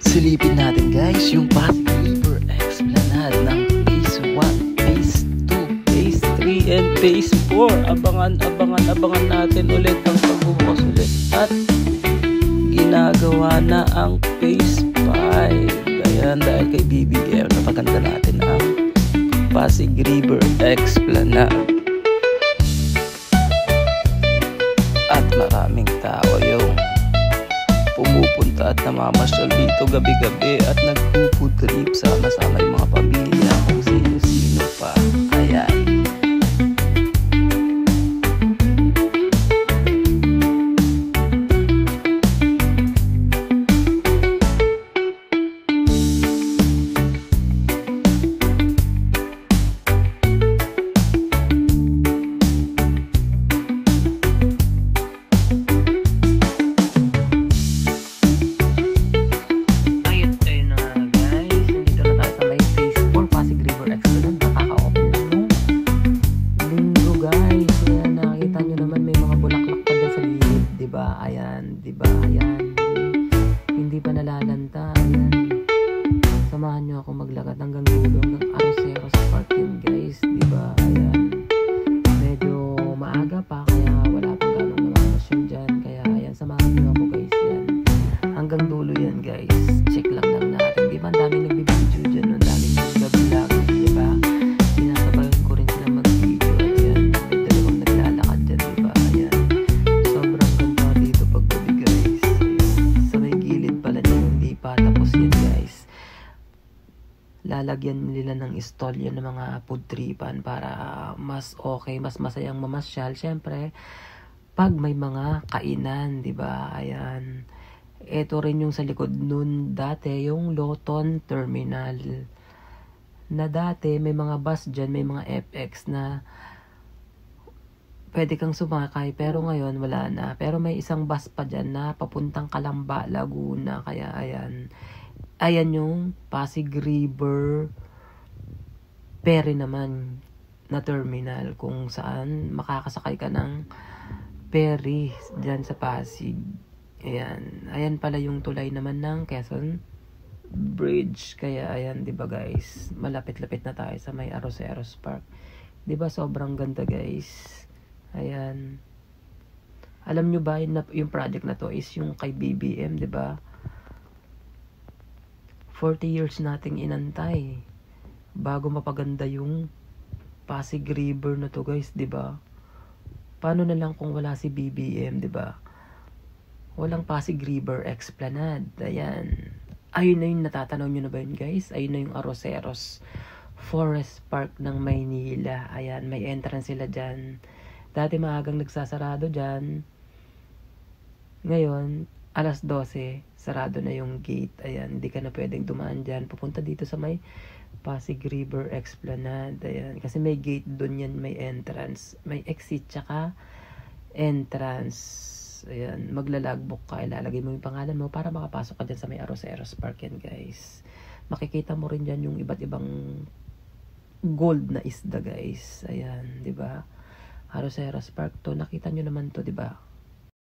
Silipin natin guys yung Pasig River Esplanade ng Phase 1, Phase 2, Phase 3, and Phase 4. Abangan natin ulit ang pagbubukas ulit. At ginagawa na ang Phase 5. Ayan, dahil kay BBM, napaganda natin ang Pasig River Esplanade. At maraming tao yung pumupunta at namamasyal dito gabi-gabi at nagpo-food trip, sama-sama yung mga pamilya, kung sino-sino pa. Ayan. Ayan, diba? Ayan. Hindi pa nalalanta. Ayan. Samahan nyo ako maglakad hanggang dulo, hanggang Arroceros Park yun, guys. Diba? Ayan. Medyo maaga pa, kaya wala pang ganong namamasyon dyan. Kaya, ayan, samahan nyo ako, guys. Yan. Hanggang dulo yan, guys. Check lang natin. Diba? Ang daming nagbibideo dyan. Ang daming nagbablog. Diba? Sinasabayan ko rin sila mag-video. Ayan. May dalawang naglalakad dyan. Diba? Ayan. Sobrang ganda dito paggabi, guys. Ayan. Sa may gilid pala niya, hindi pa tapos yan, guys. Lalagyan nila ng stall yan ng mga food tripan para mas okay, mas masayang mamasyal. Siyempre, pag may mga kainan, diba? Ayan. Ito rin yung sa likod nun dati, yung Loton Terminal. Na dati, may mga bus dyan, may mga FX na pwede kang sumakay, pero ngayon wala na. Pero may isang bus pa dyan na papuntang Calamba, Laguna. Kaya ayan. Ayan yung Pasig River ferry naman na terminal kung saan makakasakay ka ng ferry dyan sa Pasig. Ayan. Ayan pala yung tulay naman ng Quezon Bridge. Kaya ayan, diba guys? Malapit-lapit na tayo sa may Arroceros Park. Diba sobrang ganda, guys? Ayan. Alam nyo ba yung project na to is yung kay BBM, diba? 40 years nating inantay bago mapaganda yung Pasig River na to, guys, diba? Paano na lang kung wala si BBM, diba? Walang Pasig River Esplanade. Ayan. Ayun na yung natatanaw nyo na ba yun, guys? Ayun na yung Arroceros Forest Park ng Maynila. Ayan, may entrance sila dyan. Dati maagang nagsasarado dyan. Ngayon, alas 12, sarado na yung gate. Ayan, hindi ka na pwedeng dumaan dyan. Pupunta dito sa may Pasig River Esplanade. Ayan, kasi may gate dun yan, may entrance. May exit tsaka entrance. Ayan, maglalagbook ka. Ilalagay mo yung pangalan mo para makapasok ka dyan sa may Arroceros Park yan, guys. Makikita mo rin dyan yung iba't ibang gold na isda, guys. Ayan, di ba? Arroceros Park to. Nakita nyo naman to, di ba?